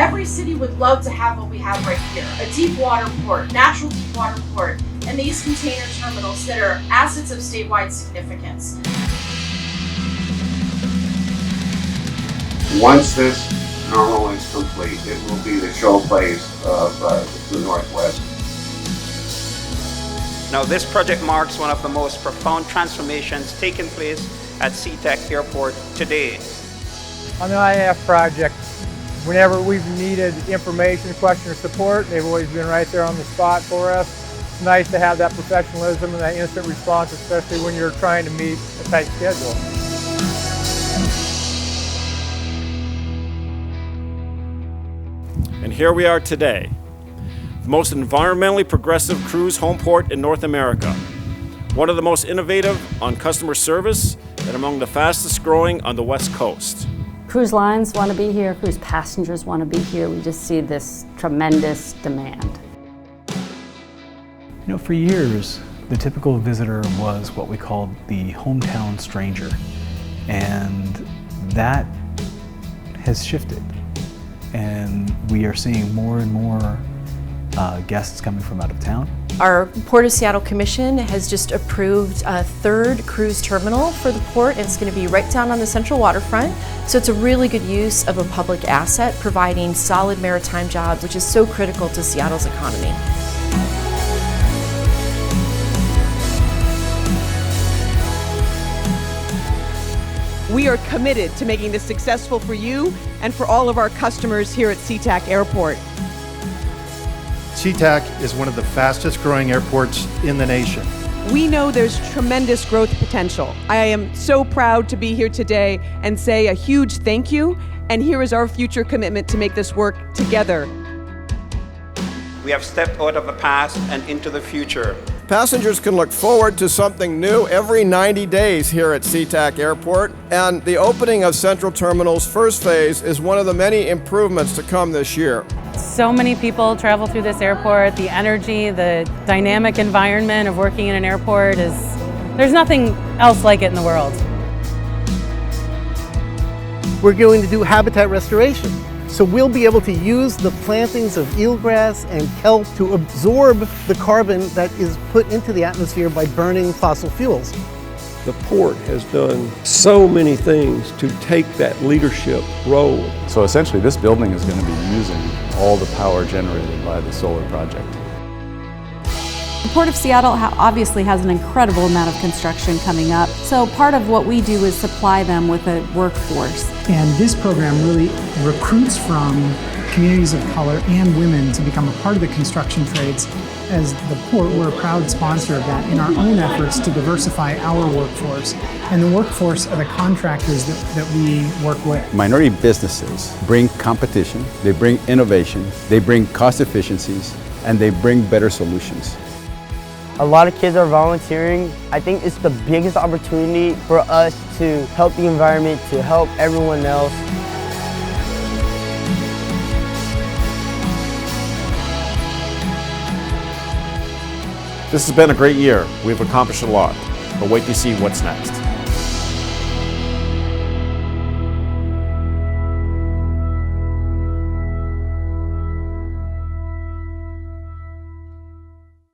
Every city would love to have what we have right here, a deep water port, natural deep water port, and these container terminals that are assets of statewide significance. Once this terminal is complete, it will be the showplace of the Northwest. Now, this project marks one of the most profound transformations taking place at SeaTac Airport today. On the IAF project, whenever we've needed information, question, or support, they've always been right there on the spot for us. It's nice to have that professionalism and that instant response, especially when you're trying to meet a tight schedule. And here we are today, the most environmentally progressive cruise home port in North America. One of the most innovative on customer service and among the fastest growing on the West Coast. Cruise lines want to be here, cruise passengers want to be here. We just see this tremendous demand. You know, for years, the typical visitor was what we called the hometown stranger. And that has shifted. And we are seeing more and more guests coming from out of town. Our Port of Seattle Commission has just approved a third cruise terminal for the port, and it's going to be right down on the central waterfront. So it's a really good use of a public asset, providing solid maritime jobs, which is so critical to Seattle's economy. We are committed to making this successful for you and for all of our customers here at SeaTac Airport. SeaTac is one of the fastest growing airports in the nation. We know there's tremendous growth potential. I am so proud to be here today and say a huge thank you, and here is our future commitment to make this work together. We have stepped out of the past and into the future. Passengers can look forward to something new every 90 days here at SeaTac Airport, and the opening of Central Terminal's first phase is one of the many improvements to come this year. So many people travel through this airport. The energy, the dynamic environment of working in an airport there's nothing else like it in the world. We're going to do habitat restoration. So we'll be able to use the plantings of eelgrass and kelp to absorb the carbon that is put into the atmosphere by burning fossil fuels. The port has done so many things to take that leadership role. So essentially this building is going to be using all the power generated by the solar project. The Port of Seattle obviously has an incredible amount of construction coming up, so part of what we do is supply them with a workforce. And this program really recruits from communities of color and women to become a part of the construction trades. As the port, we're a proud sponsor of that in our own efforts to diversify our workforce and the workforce of the contractors that we work with. Minority businesses bring competition, they bring innovation, they bring cost efficiencies, and they bring better solutions. A lot of kids are volunteering. I think it's the biggest opportunity for us to help the environment, to help everyone else. This has been a great year. We've accomplished a lot, but wait to see what's next.